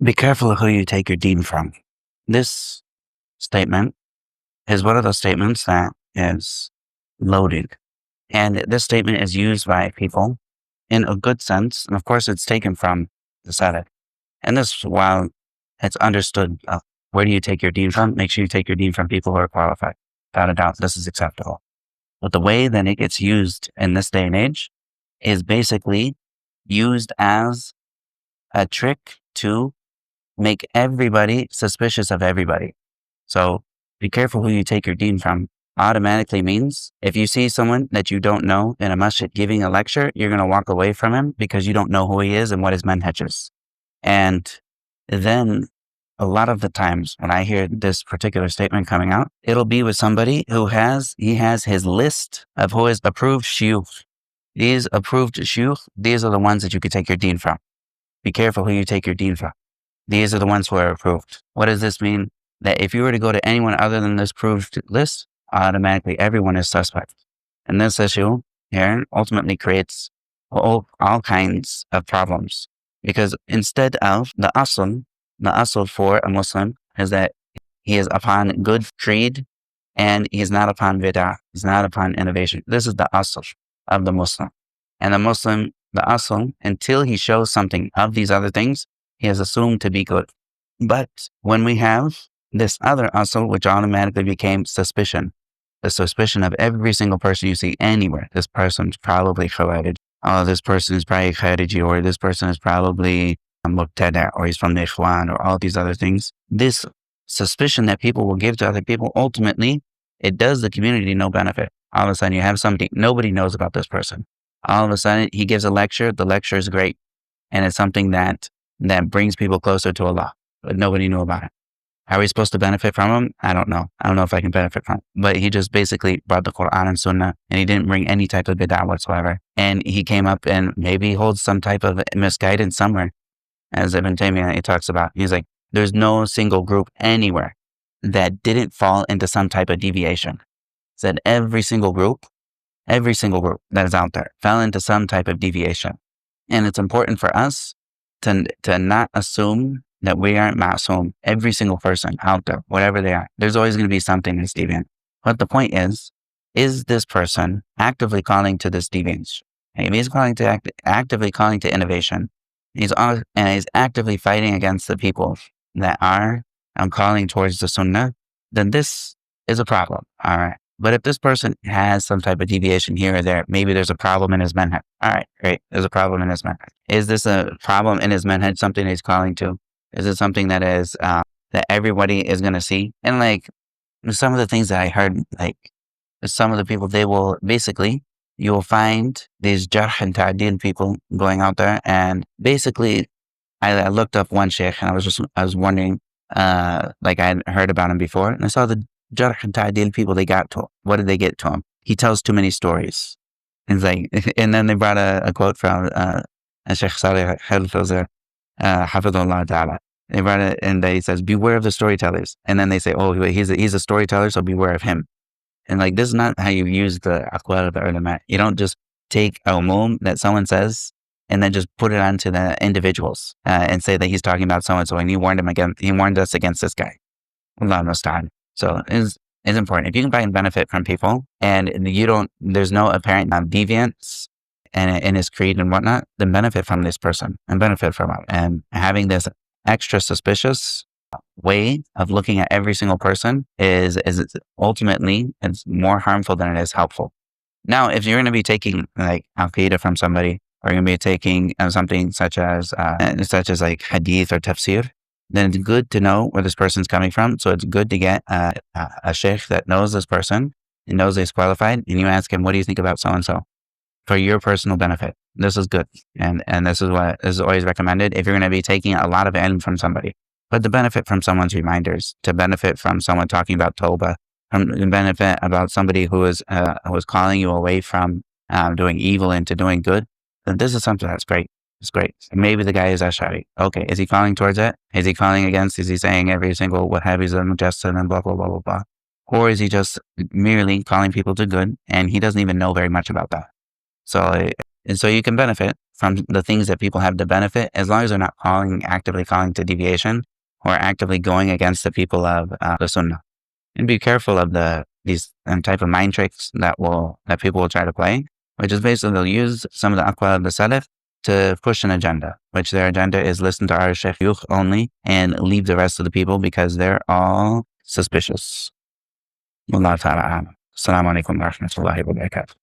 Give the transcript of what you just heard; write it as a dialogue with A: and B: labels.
A: Be careful who you take your deen from. This statement is one of those statements that is loaded. And this statement is used by people in a good sense. And of course, it's taken from the Salafī. And this, while it's understood, where do you take your deen from? Make sure you take your deen from people who are qualified. Without a doubt, this is acceptable. But the way that it gets used in this day and age is basically used as a trick to make everybody suspicious of everybody. So be careful who you take your deen from automatically means if you see someone that you don't know in a masjid giving a lecture, you're going to walk away from him because you don't know who he is and what his manhaj is. And then a lot of the times when I hear this particular statement coming out, it'll be with somebody who has his list of who is approved shuyukh. These approved shuyukh, these are the ones that you could take your deen from. Be careful who you take your deen from. These are the ones who are approved. What does this mean? That if you were to go to anyone other than this approved list, automatically everyone is suspect. And this issue here ultimately creates all kinds of problems. Because instead of the uṣūl for a Muslim is that he is upon good creed and he is not upon bid'ah, he's not upon innovation. This is the uṣūl of the Muslim. And the Muslim, the uṣūl, until he shows something of these other things, he is assumed to be good. But when we have this other uṣūl, which automatically became suspicion, the suspicion of every single person you see anywhere, this person's probably khawarij, oh, this person is probably khariji, or this person is probably mubtada, or he's from the ikhwan, or all these other things. This suspicion that people will give to other people, ultimately, it does the community no benefit. All of a sudden you have something, nobody knows about this person. All of a sudden he gives a lecture, the lecture is great. And it's something that brings people closer to Allah, but nobody knew about it. How are we supposed to benefit from him? I don't know. I don't know if I can benefit from him. But he just basically brought the Quran and Sunnah, and he didn't bring any type of bid'ah whatsoever. And he came up and maybe holds some type of misguidance somewhere. As Ibn Taymiyyah, he talks about, he's like, there's no single group anywhere that didn't fall into some type of deviation. He said every single group that is out there fell into some type of deviation. And it's important for us to not assume that we aren't ma'soom. Every single person out there, whatever they are, there's always going to be something that's deviant. But the point is this person actively calling to this deviance? If he's actively calling to innovation, he's actively fighting against the people that are calling towards the sunnah, then this is a problem. All right. But if this person has some type of deviation here or there, maybe there's a problem in his manhaj. All right, great. There's a problem in his manhaj. Is this a problem in his manhaj, something he's calling to? Is it something that is, that everybody is going to see? And like some of the things that I heard, like some of the people, they will basically, you will find these jarh and ta'dil people going out there. And basically I looked up one sheikh and I was wondering, like I hadn't heard about him before. And I saw the jarh and ta'dil people, they got to him. What did they get to him? He tells too many stories. And it's like, and then they brought a quote from Sheikh Salih al-Fawzan, Hafidhullah Ta'ala. They brought it and he says, beware of the storytellers. And then they say, oh, he's a storyteller, so beware of him. And like, this is not how you use the aqwal of the ulama. You don't just take a umum that someone says and then just put it onto the individuals and say that he's talking about so-and-so and he warned us against this guy. Allah musta'an. So it's important. If you can find benefit from people and there's no apparent deviance in his creed and whatnot, then benefit from this person and benefit from him. And having this extra suspicious way of looking at every single person is ultimately, it's more harmful than it is helpful. Now, if you're going to be taking like Aqidah from somebody, or you're going to be taking something such as like hadith or tafsir, then it's good to know where this person's coming from. So it's good to get a sheikh that knows this person and knows he's qualified, and you ask him, what do you think about so-and-so? For your personal benefit. This is good. And this is what is always recommended if you're going to be taking a lot of ilm from somebody. But to benefit from someone's reminders, to benefit from someone talking about tawbah, to benefit about somebody who is calling you away from doing evil into doing good, then this is something that's great. It's great. Maybe the guy is Ash'ari. Okay, is he calling towards it? Is he calling against? Is he saying every single Wahhabis are mujassad and blah, blah, blah, blah, blah? Or is he just merely calling people to good and he doesn't even know very much about that? So you can benefit from the things that people have to benefit, as long as they're not actively calling to deviation or actively going against the people of the Sunnah. And be careful of these type of mind tricks that people will try to play, which is basically they'll use some of the aqwal of the Salaf to push an agenda, which their agenda is listen to our shayukh only and leave the rest of the people because they're all suspicious. Wallahu ta'ala a'lam. Assalamu alaikum wa rahmatullahi wa barakatuh.